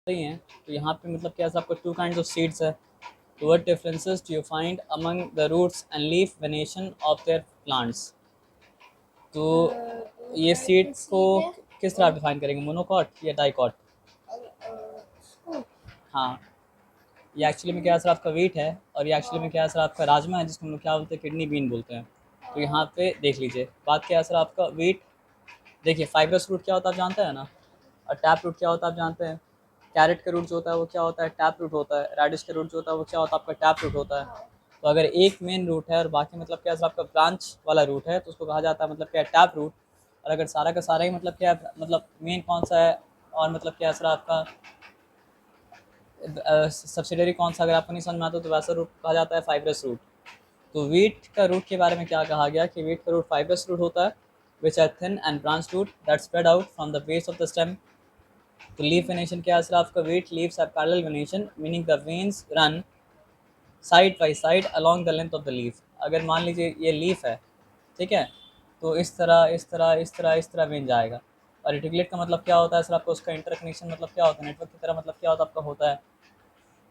ही हैं। तो यहाँ पे मतलब क्या है आपको टू काइंड्स ऑफ सीड्स है। तो what differences do you find among the roots and leaf venation of their plants. तो दो ये टाइप के सीड्स को सीड है। किस तरह डिफाइन करेंगे, मोनोकॉट या डाइकॉट। और हाँ, ये एक्चुअली में क्या है सर आपका वीट है, और ये एक्चुअली में क्या है सर आपका राजमा है, जिसको हम लोग क्या बोलते हैं, किडनी बीन बोलते हैं। तो यहाँ पे देख लीजिए बात क्या है सर आपका वीट। देखिए फाइब्रस रूट क्या होता है आप जानते हैं ना, और टैप रूट क्या होता है आप जानते हैं। कैरेट का रूट जो होता है वो क्या होता है, टैप रूट होता है। रेडिश का रूट जो होता है वो क्या होता है, आपका टैप रूट होता है। तो अगर एक मेन रूट है और बाकी मतलब क्या है सर आपका ब्रांच वाला रूट है, तो उसको कहा जाता है मतलब क्या है, टैप रूट। और अगर सारा का सारा ही मतलब क्या है, मतलब मेन कौन सा है और मतलब क्या है सर आपका सब्सिडरी कौन सा, अगर आपको नहीं समझ में आता तो वैसा रूट कहा जाता है फाइब्रस रूट। तो वीट का रूट के बारे में क्या कहा गया कि वीट का रूट फाइब्रस रूट होता है, which are thin and branch root that spread out from the base of the stem. तो लीफ वेनेशन क्या है सर आपका, wheat leaves are parallel venation meaning the veins run side by side along the length of the leaf. अगर मान लीजिए ये leaf है, ठीक है, तो इस तरह इस तरह इस तरह इस तरह वेन जाएगा। और रेटिकुलेट का मतलब क्या होता है सर आपको, उसका इंटरकनेक्शन मतलब क्या होता है, नेटवर्क की तरह मतलब क्या होता है आपका होता है।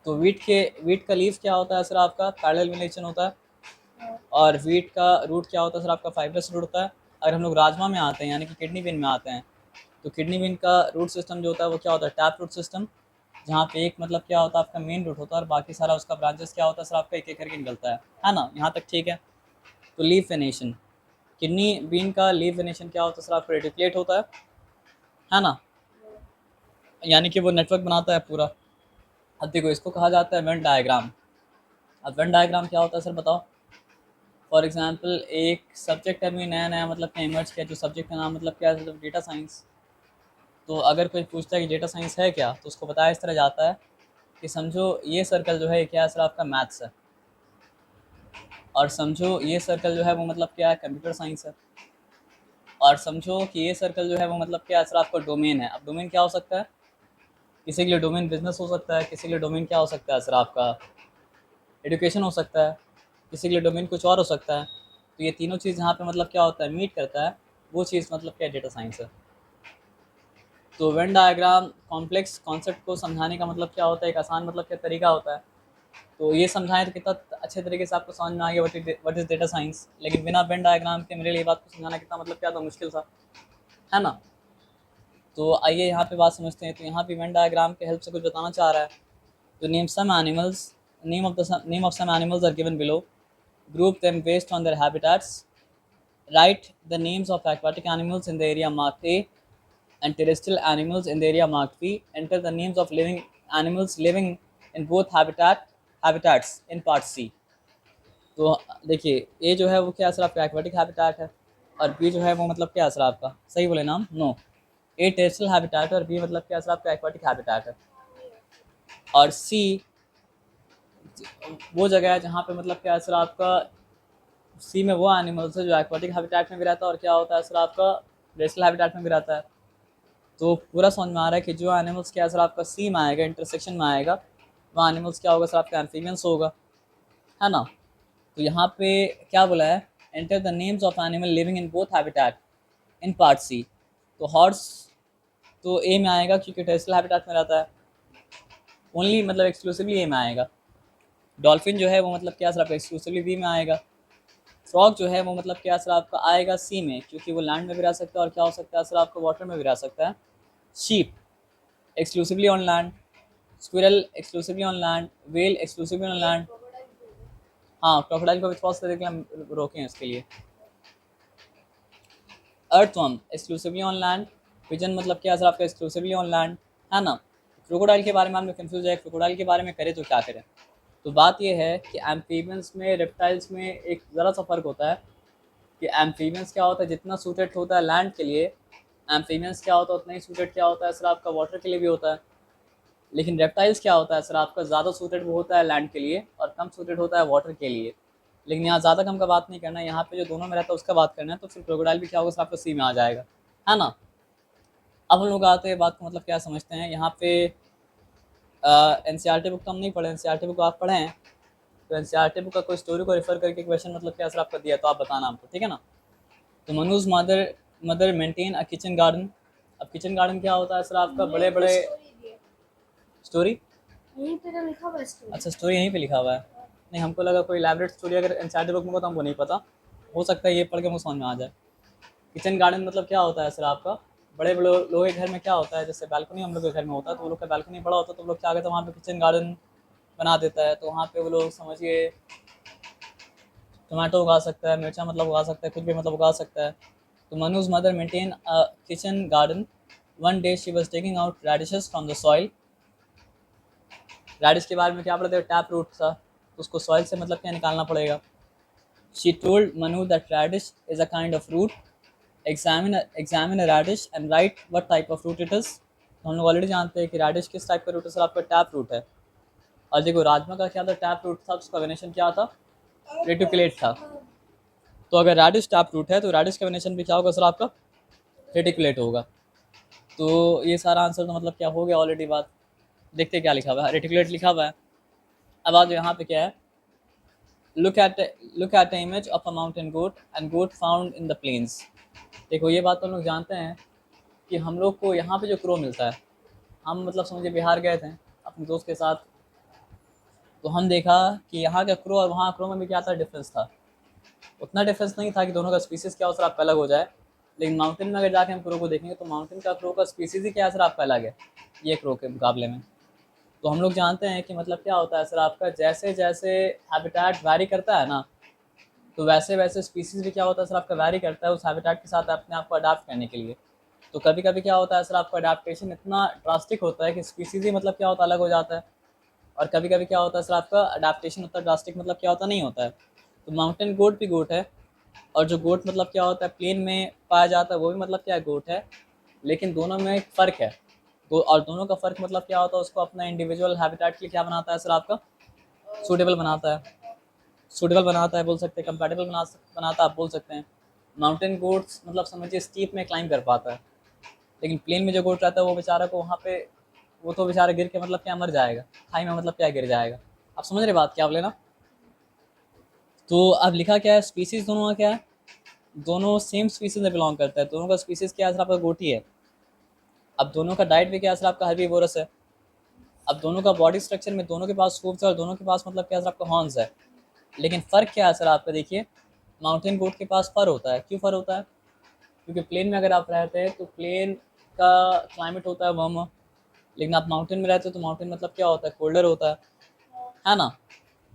तो वीट का लीफ क्या होता है सर आपका, पैरेलल वेनेशन होता है। और वीट का रूट क्या होता है सर आपका, फाइब्रस रूट होता है। अगर हम लोग राजमा में आते हैं यानी कि किडनी बीन में आते हैं, तो किडनी बीन का रूट सिस्टम जो होता है वो क्या होता है, टैप रूट सिस्टम। जहाँ पे एक मतलब क्या होता है आपका मेन रूट होता है, और बाकी सारा उसका ब्रांचेस क्या होता है सर आपका एक एक करके निकलता है ना, यहाँ तक ठीक है। तो लीफ वेनेशन, किडनी बीन का लीफ वेनेशन क्या होता है सर आपका, रेटिकुलेट होता है ना, यानी कि वो नेटवर्क बनाता है पूरा। अब देखो इसको कहा जाता है वेन डायग्राम। अब वेन डायग्राम क्या होता है सर बताओ। फॉर एग्जाम्पल एक सब्जेक्ट अभी नया नया मतलब क्या इमर्ज किया, जो सब्जेक्ट का नाम मतलब क्या है, मतलब डेटा साइंस। तो अगर कोई पूछता है कि डेटा साइंस है क्या, तो उसको बताया इस तरह जाता है कि समझो ये सर्कल जो है क्या है सर आपका, मैथ्स है। और समझो ये सर्कल जो है वो मतलब क्या है, कंप्यूटर साइंस है। और समझो कि ये सर्कल जो है वो मतलब क्या है सर आपका, डोमेन है। अब डोमेन क्या हो सकता है, किसी के लिए डोमेन बिजनेस हो सकता है, किसी के लिए डोमेन क्या हो सकता है सर आपका, एजुकेशन हो सकता है, किसी के लिए डोमेन कुछ और हो सकता है। तो ये तीनों चीज़ यहाँ पे मतलब क्या होता है, मीट करता है, वो चीज़ मतलब क्या डेटा साइंस है। तो वेन डायग्राम कॉम्प्लेक्स कॉन्सेप्ट को समझाने का मतलब क्या होता है, एक आसान मतलब क्या तरीका होता है। तो ये समझाएं तो कितना अच्छे तरीके से आपको समझ में आ गया व्हाट इज डेटा साइंस। लेकिन बिना वेन डायग्राम के मेरे लिए बात को समझाना कितना मतलब क्या था, मुश्किल था, है ना। तो आइए यहाँ पे बात समझते हैं। तो यहाँ पे वेन डायग्राम के हेल्प से कुछ बताना चाह रहा है। तो name some animals, name of some animals are given below, group them based on their habitats, write the names of aquatic animals in the area marked A and terrestrial animals in the area marked B, enter the names of living animals living in both habitats in part C। तो देखिए ए जो है वो क्या असर आपका aquatic habitat है, और बी जो है वो मतलब क्या असर आपका, सही बोले नाम नो, ए टेरेस्ट्रियल हैबिटेट है और बी मतलब क्या असर आपका एक्वाटिक हैबिटेट है। और सी वो जगह है जहाँ पे मतलब क्या असर आपका, सी में वो एनिमल्स है जो एक्वाटिक हैबिटेट में भी रहता है और क्या होता है सर आपका टेरेस्ट्रियल हैबिटेट में भी रहता है। तो पूरा समझ में आ रहा है कि जो एनिमल्स क्या सर आपका सी में आएगा, इंटरसेक्शन में आएगा, वो एनिमल्स क्या होगा सर आपका, एम्फीबियंस होगा, है ना। तो यहाँ पे क्या बोला है, enter the names of animal living in both habitat in part C. तो हॉर्स तो ए में आएगा क्योंकि टेरेस्ट्रियल हैबिटेट में रहता है, ओनली मतलब एक्सक्लूसिवली ए में आएगा। डॉल्फिन जो है वो मतलब क्या सर आपका एक्सक्लूसिवली बी में आएगा। फ्रॉग जो है वो मतलब क्या सर आपका आएगा सी में, क्योंकि वो लैंड में भी रह सकता है और क्या हो सकता है सर आपका वाटर में भी रह सकता है। Sheep exclusively on land, squirrel exclusively on land, well exclusively on land. हाँ, क्रोकोडाइल को विश्वास करने के लिए हम रोके हैं इसके लिए। Earthworm exclusively on land, pigeon मतलब क्या सर आपका एक्सक्लूसिवली ऑन लैंड, है ना। क्रोकोडाइल के बारे में हम कंफ्यूज है, क्रोकोडाइल के बारे में करें तो क्या करें। तो बात यह है कि एम्फीबियंस में रेप्टाइल्स में एक ज़रा सा फ़र्क होता है कि एम्फीबियंस क्या होता है, जितना सूटेड होता है लैंड के लिए, एम्फीबियंस क्या होता है उतना ही सूटेड क्या होता है सर आपका वाटर के लिए भी होता है। लेकिन रेप्टाइल्स क्या होता है सर आपका, ज़्यादा सूटेड वो होता है लैंड के लिए और कम सूटेड होता है वाटर के लिए। लेकिन यहाँ ज़्यादा कम का बात नहीं करना है, यहाँ पे जो दोनों में रहता है उसका बात करना है। तो फिर क्रोकोडाइल भी क्या होगा सर आपका सी में आ जाएगा, है ना। अब हम लोग आते हैं बात को मतलब क्या समझते हैं यहाँ पे। N C R T book तो हम नहीं पढ़े, N C R T book आप पढ़े हैं। तो N C R T book का कोई स्टोरी को रेफर करके क्वेश्चन मतलब क्या सर आपका दिया, तो आप बताना हमको, ठीक है ना। तो Manuj mother mother maintain a kitchen garden. अब किचन गार्डन क्या होता है सर आपका, बड़े बड़े स्टोरी? यहीं पे तो लिखा हुआ है स्टोरी। अच्छा, स्टोरी यहीं पे लिखा हुआ है। नहीं, हमको लगा कोई इलैबोरेट स्टोरी अगर इनसाइड द बुक में हो तो हमको नहीं पता। हो सकता है ये पढ़ के मुझे समझ में आ जाए। किचन गार्डन मतलब क्या होता है सर आपका? बड़े बड़े लोगों के घर में क्या होता है, जैसे बालकनी हम लोग के घर में होता है, तो वो लोग का बालकनी बड़ा होता है, तो वो लोग क्या करते हैं वहाँ पे किचन गार्डन बना देता है। तो वहाँ पे वो लोग समझिए टोमेटो उगा सकता है, मिर्चा मतलब उगा सकता है, कुछ भी मतलब उगा सकता है। तो Manu's mother maintained a kitchen garden. One day she was taking out radishes from the soil. Radish के बारे में क्या पढ़ते हैं? टैप रूट था, तो उसको सॉइल से मतलब क्या निकालना पड़ेगा। She told Manu that radish is a kind of root. Examine a radish and write what type of root it is. तो हम लोग ऑलरेडी जानते हैं कि रेडिश किस टाइप का रूट है सर आपका? टैप रूट है। और देखो राजमा का क्या था? टैप रूट था, उसका कॉम्बिनेशन क्या था? रेटिकुलेट था। तो अगर रेडिश टैप रूट है तो रेडिश का कॉम्बिनेशन भी क्या होगा सर आपका? रेटिकुलेट होगा। तो ये सारा आंसर तो मतलब क्या हो गया ऑलरेडी बात। देखते क्या लिखा हुआ है, रेटिकुलेट लिखा हुआ है। अब आज यहाँ पे क्या है? Look at the image of a mountain goat and goat found in the plains. देखो ये बात तो हम लोग जानते हैं कि हम लोग को यहाँ पे जो क्रो मिलता है, हम मतलब समझिए बिहार गए थे अपने दोस्त के साथ, तो हम देखा कि यहाँ का क्रो और वहाँ क्रो में भी क्या था, डिफरेंस था। उतना डिफरेंस नहीं था कि दोनों का स्पीसीज़ क्या हो सर आपका अलग हो जाए, लेकिन माउंटेन में अगर जाके हम क्रो को देखेंगे तो माउंटेन का क्रो का स्पीसीज़ ही क्या है सर आपका अलग है ये क्रो के मुकाबले में। तो हम लोग जानते हैं कि मतलब क्या होता है सर आपका, जैसे जैसे हैबिटेट वैरी करता है ना, तो वैसे वैसे स्पीसीज़ भी क्या होता है सर आपका वैरी करता है उस हैबिटेट के साथ अपने आप को अडाप्ट करने के लिए। तो कभी कभी क्या होता है सर आपका अडाप्टेशन इतना ड्रास्टिक होता है कि स्पीसीज़ ही मतलब क्या होता है अलग हो जाता है। और कभी कभी क्या होता है सर आपका अडाप्टेशन उतना ड्रास्टिक मतलब क्या होता नहीं होता है। तो माउंटेन गोट भी गोट है, और जो गोट मतलब क्या होता है प्लेन में पाया जाता है वो भी मतलब क्या है, गोट है। लेकिन दोनों में एक फ़र्क है। दो और दोनों का फ़र्क मतलब क्या होता है, उसको अपना इंडिविजुअल हैबिटेट के लिए क्या बनाता है सर आपका? सूटेबल बनाता है। सूटेबल बनाता है बोल सकते हैं, कंपैटिबल बनाता है आप बोल सकते हैं। माउंटेन गोट्स मतलब समझिए स्टीप में क्लाइंब कर पाता है, लेकिन प्लेन में जो गोट रहता है वो बेचारा को वहाँ पे, वो तो बेचारा गिर के मतलब क्या मर जाएगा, खाई में मतलब क्या गिर जाएगा। आप समझ रहे बात क्या आप लेना? तो अब लिखा क्या है, स्पीसीज़ दोनों का क्या है? दोनों सेम स्पीसीज में बिलोंग करता है। दोनों का स्पीसीज क्या है सर आपका? गोटी है। अब दोनों का डाइट भी क्या है सर आपका? हर्बीवोरस है। अब दोनों का बॉडी स्ट्रक्चर में दोनों के पास हूव्स है और दोनों के पास मतलब क्या है सर आपका? हॉर्न्स है। लेकिन फ़र्क क्या है सर आपका? देखिए माउंटेन गोट के पास फर होता है। क्यों फ़र होता है? क्योंकि प्लेन में अगर आप रहते हैं तो प्लेन का क्लाइमेट होता है वार्म, लेकिन आप माउंटेन में रहते हो तो माउंटेन मतलब क्या होता है? कोल्डर होता है ना।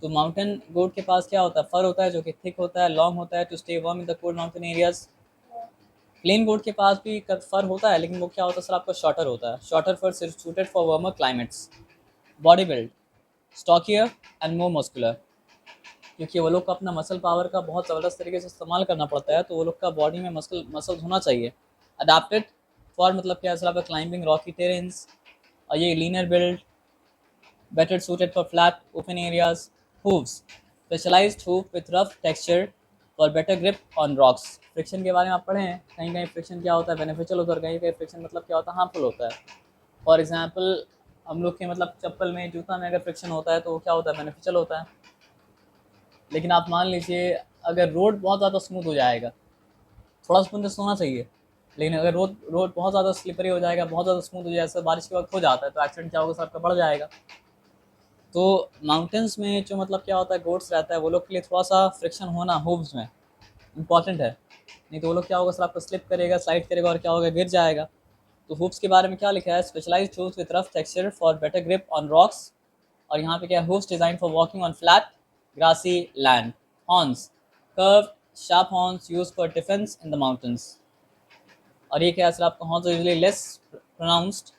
तो माउंटेन गोट के पास क्या होता है? फर होता है जो कि थिक होता है, लॉन्ग होता है, to stay warm in the cold mountain areas. Plain goat के पास भी फर होता है, लेकिन वो क्या होता है सर आपका? शॉर्टर होता है। Shorter fur suited for warmer climates. Body build stockier and more muscular, क्योंकि वो लोग को अपना मसल पावर का बहुत ज़बरदस्त तरीके से इस्तेमाल करना पड़ता है, तो वो लोग का बॉडी में मसल होना चाहिए। अडाप्टेड फॉर मतलब क्या है सर आपका? Climbing rocky terrains. और ये leaner build, better suited for flat open areas. Hooves specialized hoof with rough texture for better grip on rocks. Friction के बारे में आप पढ़े हैं कहीं कहीं? फ्रिक्शन क्या होता है? बेनिफिशियल होता है, और कहीं कहीं फ्रिक्शन मतलब क्या होता है? हार्मफुल होता है। फॉर एग्जाम्पल हम लोग के मतलब चप्पल में, जूता में अगर फ्रिक्शन होता है तो वो क्या होता है? बेनिफिशियल होता है। लेकिन आप मान लीजिए अगर रोड बहुत ज़्यादा स्मूथ हो जाएगा, थोड़ा स्मूथनेस होना चाहिए, लेकिन अगर रोड रोड बहुत ज़्यादा स्लिपरी हो जाएगा, बहुत ज़्यादा स्मूथ हो जाए, जैसे बारिश के वक्त हो जाता है, तो एक्सीडेंट क्या होगा सर आपका? बढ़ जाएगा। तो माउंटेन्स में जो मतलब क्या होता है, गोट्स रहता है, वो लोग के लिए थोड़ा सा फ्रिक्शन होना हूव्स में इंपॉर्टेंट है। नहीं तो वो लोग क्या होगा सर आपको? स्लिप करेगा, स्लाइड करेगा और क्या होगा? गिर जाएगा। तो हूव्स के बारे में क्या लिखा है? Specialised hooves with rough texture for better grip on rocks. और यहाँ पे क्या है? Hooves design for walking on flat grassy land. Horns curve sharp horns use for defence in the mountains. और ये क्या है सर आपका? Horns usually less pronounced,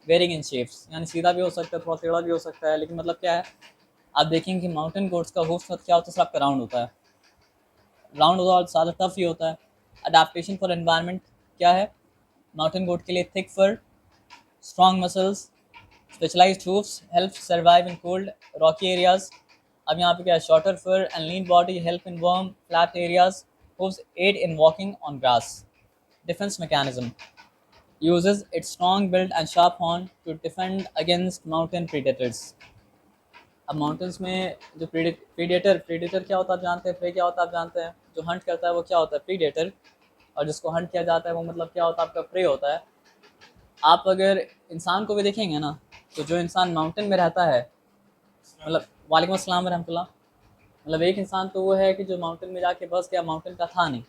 varying in shapes, यानी सीधा भी हो सकता है, थोड़ा टेढ़ा भी हो सकता है, लेकिन मतलब क्या है, आप देखेंगे कि माउंटेन गोट्स का हूफ क्या होता है सर आपका? राउंड होता है। राउंड होता है और ज़्यादा टफ ही होता है। अडाप्टेशन फॉर एनवायरनमेंट क्या है माउंटेन गोट के लिए? Thick fur, strong muscles, specialised hoofs help survive in cold rocky areas. अब यहाँ पे क्या है? Shorter fur and lean body help in warm flat areas. Hoofs aid in walking on grass. Defence mechanism uses its strong build and sharp horn to defend against mountain predators. अब mountains में जो predator predator क्या होता है आप जानते हैं? Pray क्या होता है आप जानते हैं? जो हंट करता है वो क्या होता है? प्रीडेटर। और जिसको हंट किया जाता है वो मतलब क्या होता है? आपका प्रे होता है। आप अगर इंसान को भी देखेंगे ना, तो जो इंसान माउंटेन में रहता है, मतलब वालेकुम अस्सलाम रहमतुल्लाह, मतलब एक इंसान तो वो है कि जो माउंटेन में जाके बस गया, माउंटेन का था नहीं।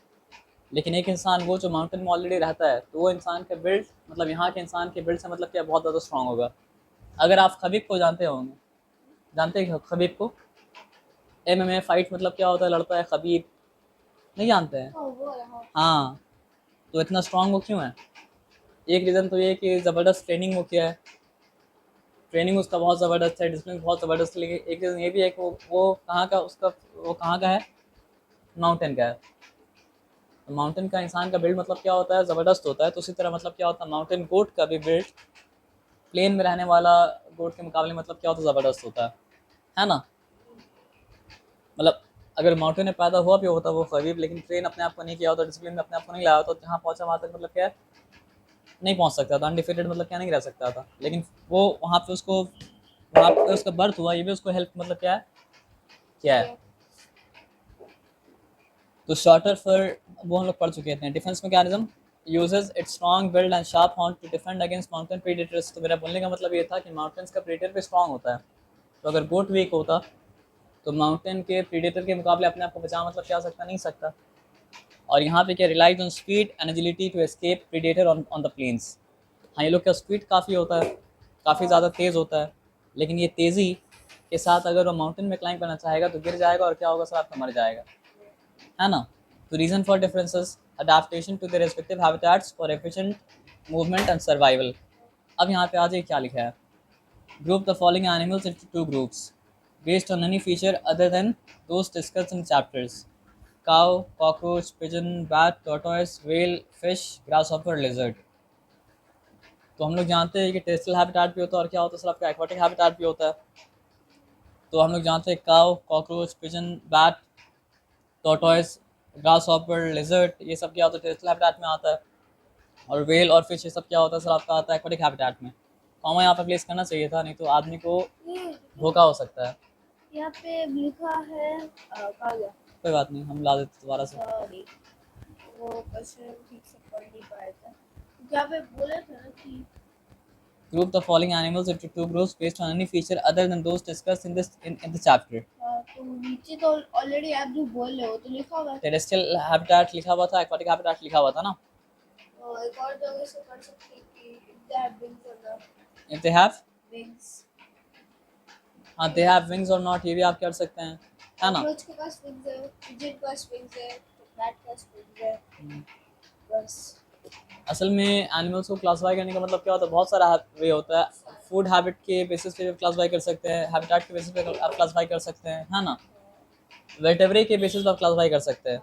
लेकिन एक इंसान वो जो माउंटेन में ऑलरेडी रहता है, तो वो इंसान का बिल्ड, मतलब यहाँ के इंसान के बिल्ड से मतलब क्या बहुत ज़्यादा स्ट्रांग होगा। अगर आप खबीब को जानते होंगे, जानते हैं खबीब को? MMA फाइट मतलब क्या होता है, लड़ता है खबीब, नहीं जानते हैं? Oh, वो है, हाँ। हाँ, तो इतना स्ट्रांग वो क्यों है? एक रीज़न तो ये है कि ज़बरदस्त ट्रेनिंग वो किया है, ट्रेनिंग उसका बहुत ज़बरदस्त है, डिसिप्लिन बहुत ज़बरदस्त है। लेकिन एक रीज़न ये भी है कि वो कहाँ का, उसका वो कहाँ का है, माउंटेन का है। तो माउंटेन का इंसान का बिल्ड मतलब क्या होता है, ज़बरदस्त होता है। तो उसी तरह मतलब क्या होता है, माउंटेन गोट का भी बिल्ड प्लेन में रहने वाला गोट के मुकाबले मतलब क्या होता है, ज़बरदस्त होता है ना। मतलब अगर माउंटेन में पैदा हुआ भी होता वो खबीब, लेकिन ट्रेन अपने आप को नहीं किया होता, डिसिप्लिन में अपने आप को नहीं लाया होता, तो जहाँ पहुँचा वहाँ तक मतलब क्या है, नहीं पहुँच सकता था, अनडिफिटेड मतलब क्या नहीं रह सकता था। लेकिन वो वहाँ पे उसको, वहाँ पे उसका बर्थ हुआ, ये भी उसको हेल्प मतलब क्या है, क्या है। तो शॉर्टर फॉर, वो हम लोग पढ़ चुके थे। Defence mechanism uses its strong build and sharp horn to defend against mountain predators. तो मेरा बोलने का मतलब ये था कि माउंटेन्स का प्रीडेटर भी स्ट्रॉन्ग होता है। तो अगर गोट वीक होता तो माउंटेन के प्रीडेटर के मुकाबले अपने आप को बचा मतलब क्या सकता, नहीं सकता। और यहाँ पे क्या, relies on speed and agility to escape predator on the plains. हाँ, ये लोग का स्पीड काफ़ी होता है, काफ़ी ज़्यादा तेज़ होता है, लेकिन ये तेज़ी के साथ अगर वो माउंटेन में क्लाइंब करना चाहेगा तो गिर जाएगा, और क्या होगा सर, आपका मर जाएगा, है ना। तो reason for differences, adaptation to the respective habitats for efficient movement and survival. अब यहाँ पे आ जाइए क्या लिखा है, group the following animals into two groups based on any feature other than those discussed in chapters. Cow, cockroach, pigeon, bat, tortoise, whale, fish, grasshopper, lizard. तो हम लोग जानते हैं कि टेरेस्ट्रियल हैबिटेट भी होता है, और क्या होता है सर, आपका एक्वाटिक हैबिटेट भी होता है। तो हम लोग जानते हैं cow, cockroach, pigeon, bat, tortoise, grasshopper, lizard, ये सब क्या होता है, टेरेस्ट्रियल हैबिटेट में आता है। और व्हेल और फिश, ये सब क्या होता है सर, आपका आता है एक्वाटिक हैबिटेट में। कॉमा यहाँ पर प्लेस करना चाहिए था, नहीं तो आदमी को ये धोखा हो सकता है। यहाँ पे लिखा है, कहाँ गया? कोई बात नहीं, हम ला देते दोबारा से। सॉरी, वो क्वेश्चन ठीक से पढ़ नहीं पाया था। यहाँ पे बोला था ना कि Group the following animals into two groups based on any feature other than those discussed in the chapter. तो नीचे तो ऑलरेडी आप जो बोल रहे हो तो लिखा हुआ है। टेरेस्ट्रियल हैबिटेट लिखा हुआ था, एक्वाटिक हैबिटेट लिखा हुआ था ना। तो एक और जगह से पढ़ सकते हैं कि if they have wings or not. If they have, Wings. हाँ, they have wings or not, ये भी आप कर सकते हैं, है ना। कॉकरोच के पास विंग्स है, पिजन के पास विंग्स है, बैट के पास विंग्स है, बस। असल में एनिमल्स को क्लासिफाई करने का मतलब क्या होता है, बहुत सारा वे होता है। फूड हैबिट के बेसिस पे क्लासिफाई कर सकते हैं, हैबिटेट के बेसिस पे आप क्लासिफाई कर सकते हैं, है ना। वर्टेब्रे के बेसिस पे आप क्लासिफाई कर सकते हैं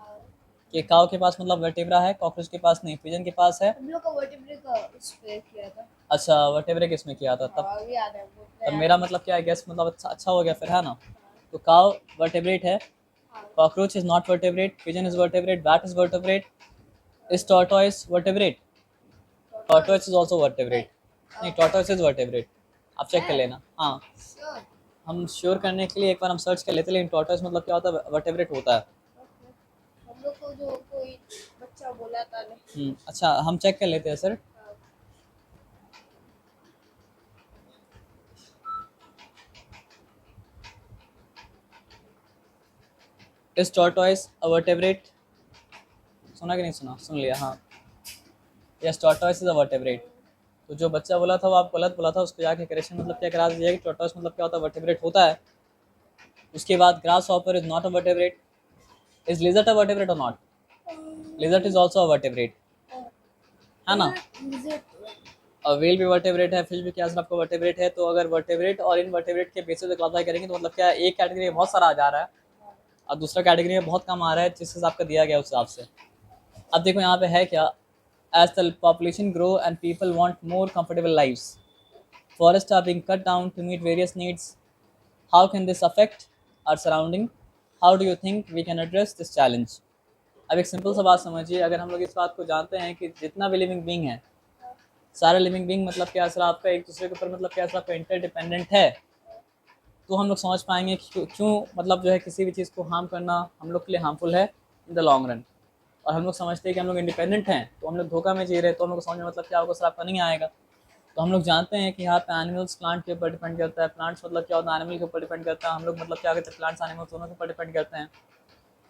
कि काऊ के पास मतलब वर्टेब्रा है, कॉकरोच के पास नहीं, पिजन के पास है। हम लोग का वर्टिब्रे का उस पे किया था। अच्छा, वर्टेब्रे किस में किया था तब? अभी याद है वो तब मेरा मतलब क्या है, गेस मतलब अच्छा हो गया फिर, है ना। तो काऊ वर्टेब्रेट है, cockroach is not vertebrate, pigeon is vertebrate, bat is vertebrate, is tortoise vertebrate, tortoise is also vertebrate, नहीं टॉर्टोइस इज वर्टेब्रेट, आप चेक कर लेना। हाँ, Sure. हम श्योर करने के लिए एक बार हम सर्च कर लेते हैं, लेकिन टॉर्टोइस मतलब क्या होता है, वर्टेब्रेट होता है। Okay. हम लोग को जो कोई बच्चा बोला था नहीं। अच्छा, हम चेक कर लेते हैं sir. Is tortoise a vertebrate, सुना कि नहीं सुना, सुन लिया, हाँ। Yes, tortoise is a vertebrate. तो जो बच्चा बोला था वो आप गलत बोला था, उसको जाके करेक्शन मतलब क्या करा दीजिएगा कि टॉर्टोइस मतलब क्या होता है, वर्टेब्रेट होता है। उसके बाद grasshopper is not a vertebrate, is lizard a vertebrate और not, lizard is also a vertebrate, है ना। और व्हेल भी वर्टेब्रेट है, फिश भी क्या सर आपको वर्टेब्रेट है। तो अगर वर्टेब्रेट और इनवर्टेब्रेट के बेसिस पे क्लासिफाई करेंगे तो मतलब क्या है, एक कैटेगरी में बहुत सारा आ जा रहा है और दूसरा कैटेगरी में बहुत कम आ रहा है, जिस हिसाब का दिया गया उस हिसाब से। अब देखो यहाँ पे है क्या, as the population grow and people want more comfortable lives, forests are being cut down to meet various needs. How can this affect our surrounding? How do you think we can address this challenge? अब एक simple सा बात समझिए, अगर हम लोग इस बात को जानते हैं कि जितना भी लिविंग बींग है, सारा लिविंग बींग मतलब क्या सर आपका एक दूसरे के ऊपर मतलब क्या सर आपका इंटरडिपेंडेंट है, तो हम लोग समझ पाएंगे कि क्यों मतलब जो है किसी भी चीज़ को हार्म करना हम लोग के लिए हार्मफुल है इन द लॉन्ग रन। और हम लोग समझते हैं कि हम लोग इंडिपेंडेंट हैं, तो हम लोग धोखा में जी रहे हैं, तो हम लोग को समझ में मतलब क्या होगा सर आपका नहीं आएगा। तो हम लोग जानते हैं कि यहाँ पे एनिमल्स प्लांट के ऊपर डिपेंड करता है, प्लांट्स मतलब क्या होता है एनिमल के ऊपर डिपेंड करता है, हम लोग मतलब क्या करते हैं प्लांट्स एनिमल्स दोनों के ऊपर डिपेंड करते हैं।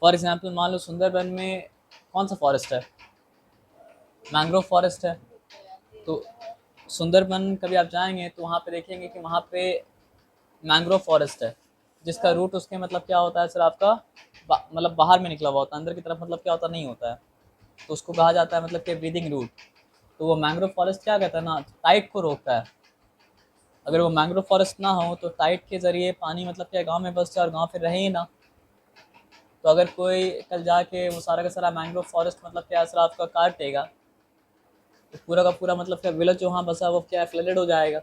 फॉर एग्जाम्पल मान लो सुंदरबन में कौन सा फॉरेस्ट है, मैंग्रोव फॉरेस्ट है। तो सुंदरबन कभी आप जाएंगे तो वहाँ पे देखेंगे कि वहाँ पे मैंग्रोव फॉरेस्ट है, जिसका रूट उसके मतलब क्या होता है सर आपका मतलब बाहर में निकला हुआ होता है, अंदर की तरफ मतलब क्या होता नहीं होता है, तो उसको कहा जाता है मतलब कि ब्रीदिंग रूट। तो वो मैंग्रोव फॉरेस्ट क्या कहता है ना, टाइड को रोकता है। अगर वो मैंग्रोव फॉरेस्ट ना हो तो टाइड के जरिए पानी मतलब क्या गांव में बस जाए और गांव फिर रहे ही ना। तो अगर कोई कल जाके वो सारा का सारा मैंग्रोव फॉरेस्ट मतलब क्या सर आपका काट देगा, तो पूरा का पूरा मतलब क्या विलेज जो वहाँ बसा वो क्या फ्लडेड हो जाएगा।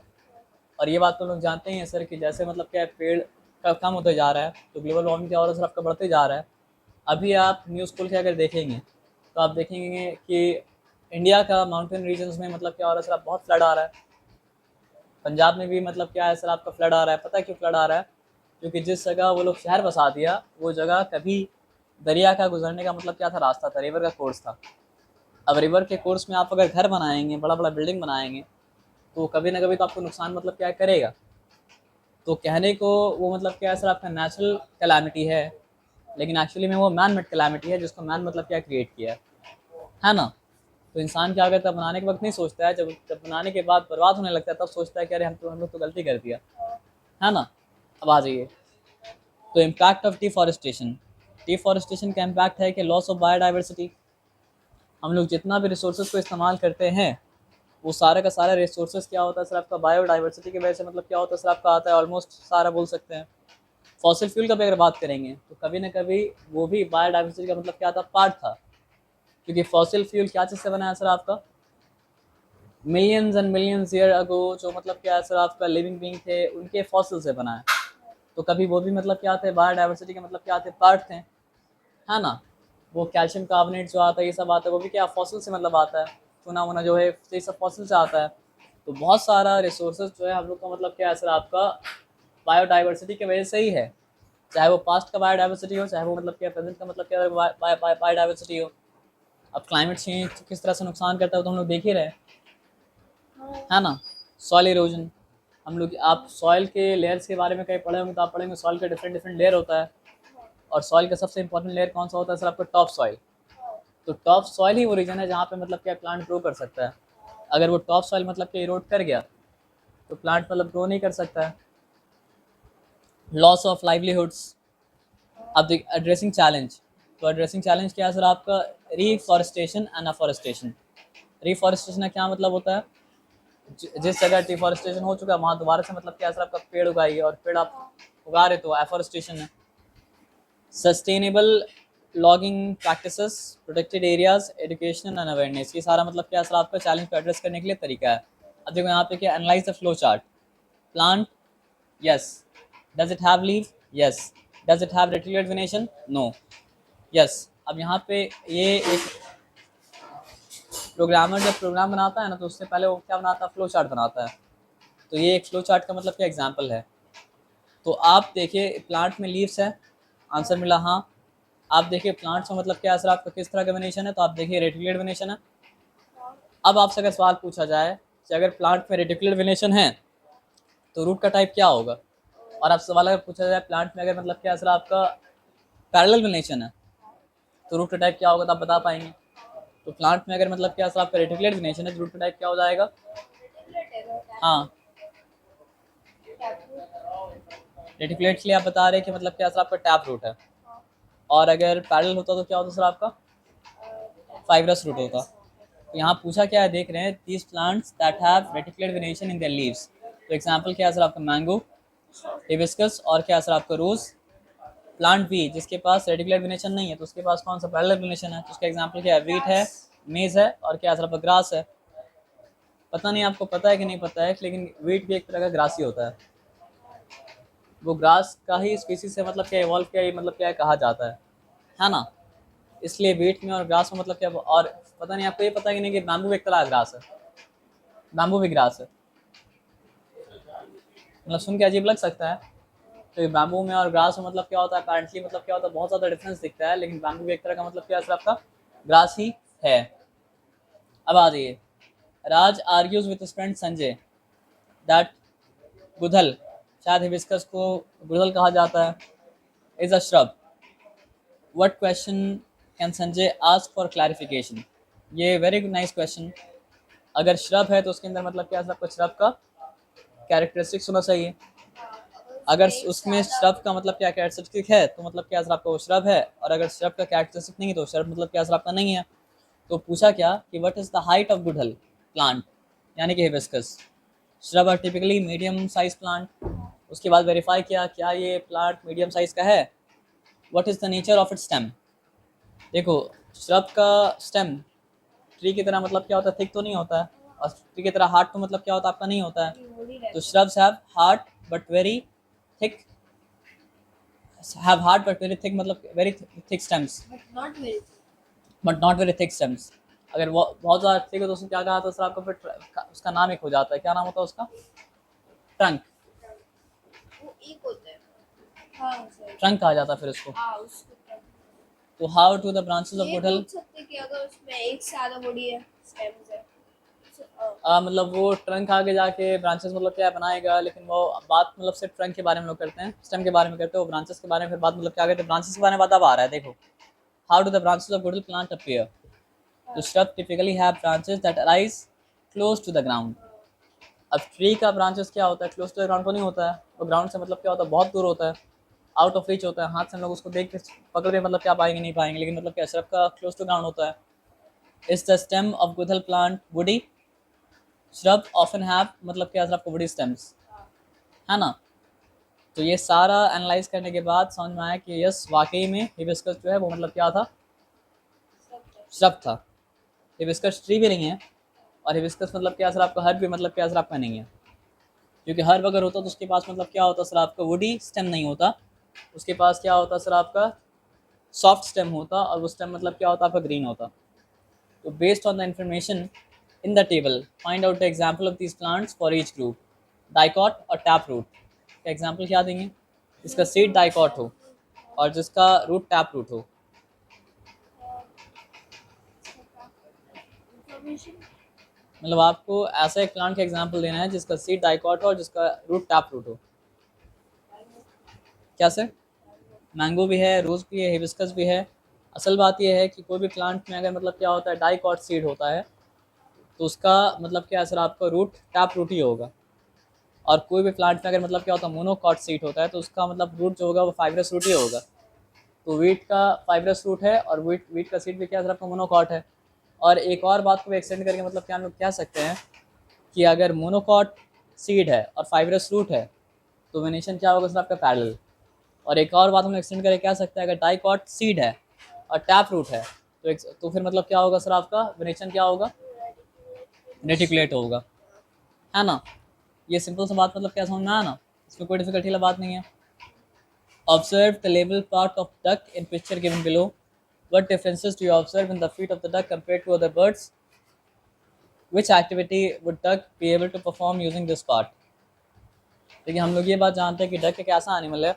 और ये बात तो लोग जानते ही हैं सर कि जैसे मतलब क्या पेड़ का कम होते जा रहा है तो ग्लोबल वार्मिंग क्या हो रहा है सर आपका बढ़ते जा रहा है। अभी आप न्यूज़ खोल के अगर देखेंगे तो आप देखेंगे कि इंडिया का माउंटेन रीजन्स में मतलब क्या हो रहा है सर आप बहुत फ्लड आ रहा है। पंजाब में भी मतलब क्या है सर आपका फ्लड आ रहा है। पता है क्यों फ्लड आ रहा है? क्योंकि जिस जगह वो लोग शहर बसा दिया वो जगह कभी दरिया का गुजरने का मतलब क्या था, रास्ता था, रिवर का कोर्स था। अब रिवर के कोर्स में आप अगर घर बनाएंगे, बड़ा बड़ा बिल्डिंग बनाएंगे, तो कभी ना कभी तो आपको नुकसान मतलब क्या करेगा। तो कहने को वो मतलब क्या है सर आपका नेचुरल कैलामिटी है, लेकिन एक्चुअली में वो मैन मेड कैलामिटी है जिसको मैन मतलब क्या क्रिएट किया है ना। तो इंसान क्या करता है बनाने के वक्त नहीं सोचता है, जब जब बनाने के बाद बर्बाद होने लगता है तब सोचता है कि अरे हम लोग तो गलती कर दिया है ना। अब आ जाइए, तो इम्पैक्ट ऑफ डिफॉरेस्टेशन। डिफॉरेस्टेशन का इम्पैक्ट है कि लॉस ऑफ बायोडाइवर्सिटी। हम लोग जितना भी रिसोर्सेज को इस्तेमाल करते हैं वो सारा का सारा रिसोर्सेज क्या होता है सर आपका बायोडाइवर्सिटी की वजह से मतलब क्या होता है सर आपका आता है, ऑलमोस्ट सारा बोल सकते हैं। फॉसिल फ्यूल का भी अगर बात करेंगे तो कभी ना कभी वो भी बायोडाइवर्सिटी का मतलब क्या था, पार्ट था। क्योंकि फॉसिल फ्यूल क्या चीज़ से बना है सर आपका, millions and millions year ago जो मतलब क्या है सर आपका लिविंग बीइंग थे उनके फॉसिल से बना है। तो कभी वो भी मतलब क्या थे, बायोडाइवर्सिटी के मतलब क्या थे, पार्ट थे, है ना। वो कैल्शियम कार्बोनेट जो आता है ये सब आता है वो भी क्या फॉसिल से मतलब आता है, चूना वुना जो है ये सब फॉसिल से आता है। तो बहुत सारा रिसोर्सेज जो है हम लोग का मतलब क्या है सर आपका बायोडाइवर्सिटी की वजह से ही है। चाहे वो पास्ट का बायोडाइवर्सिटी हो, चाहे वो मतलब क्या प्रेजेंट का मतलब क्या बायोडाइवर्सिटी हो। अब क्लाइमेट चेंज किस तरह से नुकसान करता है तो हम लोग देख ही रहे हैं, है ना। सॉइल इरोजन, हम लोग आप सॉइल के लेयर्स के बारे में कहीं पढ़े होंगे तो आप पढ़ेंगे सॉइल का डिफरेंट डिफरेंट लेयर होता है। और सॉइल का सबसे इंपॉर्टेंट लेयर कौन सा होता है सर आपका, टॉप सॉइल। तो टॉप सॉइल ही वो रीजन है जहाँ पे मतलब क्या प्लांट ग्रो कर सकता है। अगर वो टॉप सॉइल मतलब क्या इरोड कर गया तो प्लांट मतलब ग्रो नहीं कर सकता है। Loss of livelihoods. अब देख एड्रेसिंग चैलेंज, तो एड्रेसिंग चैलेंज क्या है सर आपका, रिफॉरेस्टेशन एंड अफॉरेस्टेशन। रिफॉरेस्टेशन का क्या मतलब होता है, जिस जगह डिफॉरेस्टेशन हो चुका है वहाँ दोबारा से मतलब क्या है सर आपका पेड़ उगाइए, और पेड़ आप उगा रहे तो एफॉरेस्टेशन है। Sustainable logging practices, protected areas, education and awareness, ये सारा मतलब क्या सर आपका चैलेंज को एड्रेस करने के लिए तरीका है। अब देखो यहाँ पे क्या, analyse the flow chart. Plant, yes. Does it have leave, yes. Does it have reticulate venation, no, yes. अब यहाँ पे ये एक प्रोग्रामर जब प्रोग्राम बनाता है ना तो उससे पहले वो क्या बनाता है, फ्लो चार्ट बनाता है। तो ये एक फ्लो चार्ट का मतलब क्या एग्जाम्पल है। तो आप देखिए प्लांट में लीव्स है, आंसर मिला हाँ। आप देखिए प्लांट्स में मतलब क्या असर आपका किस तरह का वेनेशन है, तो आप देखिए रेटिकुलेट वेनेशन है। अब आपसे अगर सवाल पूछा जाए कि अगर प्लांट में रेटिकुलेट वेनेशन है तो रूट का टाइप क्या होगा, और आप सवाल अगर पूछा जाए प्लांट में अगर मतलब क्या असर आपका पैरेलल वेनेशन है तो रूट का टाइप क्या होगा, तो आप बता पाएंगे। तो प्लांट में अगर मतलब क्या असर आपका रेटिकुलेट वेनेशन है तो रूट का टाइप क्या हो जाएगा, हाँ रेटिकुलेट के लिए आप बता रहे हैं कि मतलब क्या सर आपका टैप रूट है। और अगर पैरेलल होता तो क्या होता सर आपका, फाइब्रस रूट होता। तो यहाँ पूछा क्या है देख रहे हैं, these plants that have reticulate venation in their leaves. तो एग्जांपल क्या है सर आपका, मैंगो, हिबिस्कस, और क्या है सर आपका रोज। प्लांट बी जिसके पास रेटिकुलेट वेनेशन नहीं है तो उसके पास कौन सा पैरेलल वेनेशन है, तो उसका एग्जांपल क्या है, वीट है, मेज है, और क्या है सर आपका ग्रास है। पता नहीं आपको पता है कि नहीं पता है, लेकिन वीट भी एक तरह का ग्रास ही होता है। वो ग्रास का ही स्पीसीज से मतलब क्या इवॉल्व किया, मतलब क्या कहा जाता है ना। इसलिए वीट में और ग्रास में मतलब क्या, और पता नहीं आपको ये पता है कि नहीं कि बैम्बू एक तरह का ग्रास है, बैम्बू भी ग्रास है। मतलब सुन के अजीब लग सकता है, तो बैम्बू में और ग्रास में मतलब क्या होता है, अपेरेंटली मतलब क्या होता है, बहुत ज़्यादा डिफरेंस दिखता है, लेकिन बैम्बू भी एक तरह का मतलब क्या है सर आपका ग्रास ही है। अब आ जाइए, Raj argues with his friend Sanjay. That gudhal, शायद हिबिस्कस को गुड़हल कहा जाता है, is a shrub. What question can Sanjay ask for clarification? ये वेरी नाइस क्वेश्चन। अगर श्रब है तो उसके अंदर मतलब क्या आपको श्रब का कैरेक्टरिस्टिक्स होना चाहिए। अगर उसमें श्रब का मतलब क्या कैरेक्टरिस्टिक है तो मतलब क्या आपका वो श्रब है, और अगर श्रब का कैरेक्टरिस्टिक नहीं है तो श्रब मतलब क्या आपका नहीं है। तो पूछा क्या कि what is the height of गुड़हल प्लांट, यानी कि hibiscus. Shrub are typically medium size plant. उसके बाद वेरीफाई किया क्या ये प्लांट मीडियम साइज का है। What is the nature of its stem? देखो, श्रब का स्टेम ट्री की तरह मतलब क्या होता है, थिक तो नहीं होता है, और ट्री की तरह हार्ड तो मतलब क्या होता है आपका नहीं होता है। तो shrubs have hard but very thick, मतलब very thick stems, but not very thick. But not very thick stems. अगर वो बहुत ज़्यादा थिक है तो उसमें क्या कहा था सर आपको, फिर उसका नाम एक हो जाता है, क्या नाम होता है उसका? ट्रंक। वो एक होता है। हाँ सर। ट्रंक कहा जाता है फिर उसको। हाँ उसको tap। तो how to the branches of ये गुड़हल? पूछ सकते हैं कि अगर उसमें एक से ज्यादा बॉडी है, स्टेम्स है, मतलब वो ट्रंक आगे जाके ब्रांचेस मतलब क्या बनाएगा, लेकिन वो बात मतलब सिर्फ ट्रंक के बारे में लोग करते हैं, स्टेम के बारे में करते हैं, वो ब्रांचेस के बारे में फिर बात मतलब क्या करते हैं, ब्रांचेस के बारे में बात अब आ रहा है। देखो, how do the branches of गुड़हल प्लांट अपीयर? तो shrub typically have branches that arise close to the ground। अब ट्री का ब्रांचेस क्या होता है, क्लोज टू द ग्राउंड को नहीं होता है, वो ग्राउंड से मतलब क्या होता है, बहुत दूर होता है, आउट ऑफ रीच होता है, हाथ से हम लोग उसको देख के पकड़ के मतलब क्या पाएंगे, नहीं पाएंगे, लेकिन मतलब क्या shrub का क्लोज टू ग्राउंड होता है। इज द स्टेम ऑफ गुड़हल plant woody? shrub often have मतलब क्या shrub को वुडी स्टेम्स, है ना। तो ये सारा एनालाइज करने के बाद समझ में आया कि यस, वाकई में हिबिस्कस जो है वो मतलब क्या था, shrub था। हिबिस्कस ट्री भी नहीं है, और हिबिस्कस मतलब क्या सर आपका हर्ब भी मतलब क्या सर आपका नहीं है, क्योंकि हर्ब अगर होता तो उसके पास मतलब क्या होता सर आपका वुडी स्टेम नहीं होता, उसके पास क्या होता सर आपका सॉफ्ट स्टेम होता, और वो स्टेम मतलब क्या होता आपका ग्रीन होता। तो based on the information in the table find out the example of this plants for each group. Dicot और टैप रूट का एग्जाम्पल क्या देंगे? जिसका सीड डाइकॉट हो और जिसका रूट टैप रूट हो। इंफॉर्मेशन। मतलब आपको ऐसा एक प्लांट का एग्जाम्पल देना है जिसका सीड डाइकॉट हो और जिसका रूट टैप रूट हो। क्या सर? मैंगो भी है, रोज़ भी है, हिबिस्कस भी है। असल बात यह है कि कोई भी प्लांट में अगर मतलब क्या होता है डाइकॉट सीड होता है तो उसका मतलब क्या है सर आपका रूट टैप रूट ही होगा, और कोई भी प्लांट में अगर मतलब क्या होता है मोनोकॉट सीड होता है तो उसका मतलब रूट जो होगा वो फाइब्रस रूट ही होगा। तो वीट का फाइब्रस रूट है, और वीट का सीड भी क्या सर आपका मोनोकॉट है। और एक और बात को भी एक्सटेंड करके मतलब क्या हम लोग कह सकते हैं कि अगर मोनोकॉट सीड है और फाइब्रस रूट है तो वेनेशन क्या होगा सर आपका पैरेलल। और एक और बात हम एक्सटेंड करके कह सकते हैं, अगर डाइकॉट सीड है और टैप रूट है तो फिर मतलब क्या होगा सर आपका वेनेशन क्या होगा, रेटिकुलेट होगा, है ना। ये सिंपल सा बात मतलब क्या समझ में आया ना, इसमें कोई डिफिकल्टी वाला बात नहीं है। Observe the label part of duck in picture given below. What differences do you observe in the feet of the duck compare to other birds? Which activity would duck be able to perform using this part? देखिए, हम लोग ये बात जानते हैं कि duck एक ऐसा एनिमल है,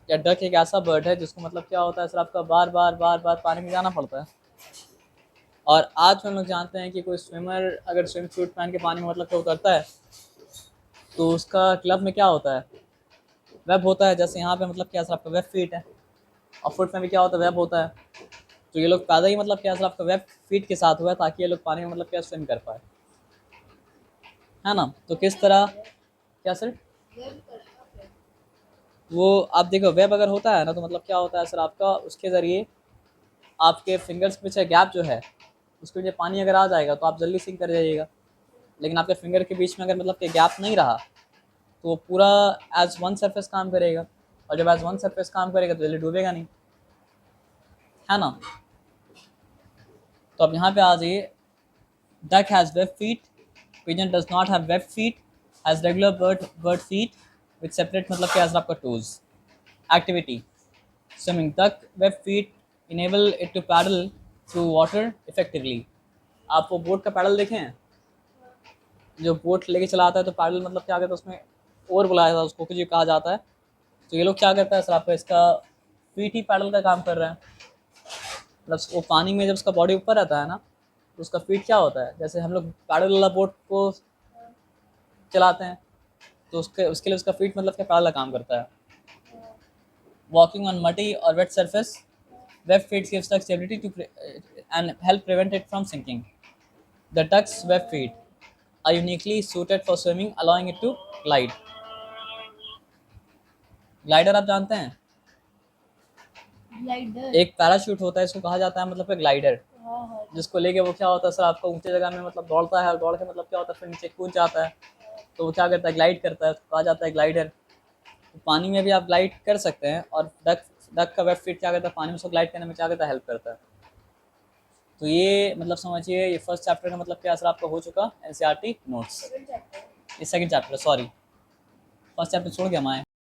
या डक एक ऐसा बर्ड है जिसको मतलब क्या होता है सर आपका बार बार पानी में जाना पड़ता है। और आज हम लोग जानते हैं कि कोई स्विमर अगर स्विम सूट पहन के पानी में मतलब क्या उतरता है तो उसका क्लब में क्या होता है, वेब होता है। जैसे यहाँ पे मतलब क्या सर आपका वेब फीट है, और फुट में भी क्या होता है, वेब होता है। तो ये लोग पैदा ही मतलब क्या सर आपका वेब फीट के साथ हुआ है ताकि ये लोग पानी में मतलब क्या स्विम कर पाए, है ना। तो किस तरह, क्या सर? वो आप देखो, वेब अगर होता है ना तो मतलब क्या होता है सर आपका, उसके ज़रिए आपके फिंगर्स के पीछे गैप जो है उसके पीछे पानी अगर आ जाएगा तो आप जल्दी सिंक कर जाइएगा। लेकिन आपके फिंगर के बीच में अगर मतलब कि गैप नहीं रहा तो वो पूरा एज वन सरफेस काम करेगा, और जब एज वन सरफेस काम करेगा तो जल्दी डूबेगा नहीं, है ना। तो अब यहाँ पे आ जाइए, duck has web feet, pigeon does not have web feet, has regular bird feet with separate मतलब क्या आपका toes. Activity swimming, duck web feet enable it to paddle through water effectively. आप वो बोट का पैडल देखें हैं, जो boat लेके चलाता है तो पैडल मतलब क्या कहता है उसमें ओवर बुलाया था उसको, कुछ कहा जाता है। तो ये लोग क्या करता है सर आपका, इसका फीट ही पैडल का काम कर रहा है। मतलब वो पानी में जब उसका बॉडी ऊपर रहता है ना तो उसका फीट क्या होता है, जैसे हम लोग पैडल वाला बोट को चलाते हैं तो उसके उसके लिए उसका फीट मतलब क्या पहला काम करता है। वॉकिंग ऑन मटी और wet surface, web feet gives the stability to and help prevent it from sinking. The duck's web feet are uniquely suited for swimming, allowing it to glide. Glider आप जानते हैं, glider. एक parachute होता है, इसको कहा जाता है मतलब ग्लाइडर, हाँ हाँ। जिसको लेके वो क्या होता है सर आपका ऊंचे जगह में मतलब दौड़ता है, और दौड़ के मतलब क्या होता है फिर नीचे कूद जाता है, तो वो क्या करता है ग्लाइड करता है, तो कहा जाता है ग्लाइडर। तो पानी में भी आप ग्लाइड कर सकते हैं, और डक डक का वेब फीट क्या करता है पानी में उसको ग्लाइड करने में क्या करता है हेल्प करता है। तो ये मतलब समझिए ये फर्स्ट चैप्टर का मतलब क्या सर आपका हो चुका एनसीईआरटी नोट्स। Second chapter. ये second chapter, sorry first chapter छोड़ के हम आए।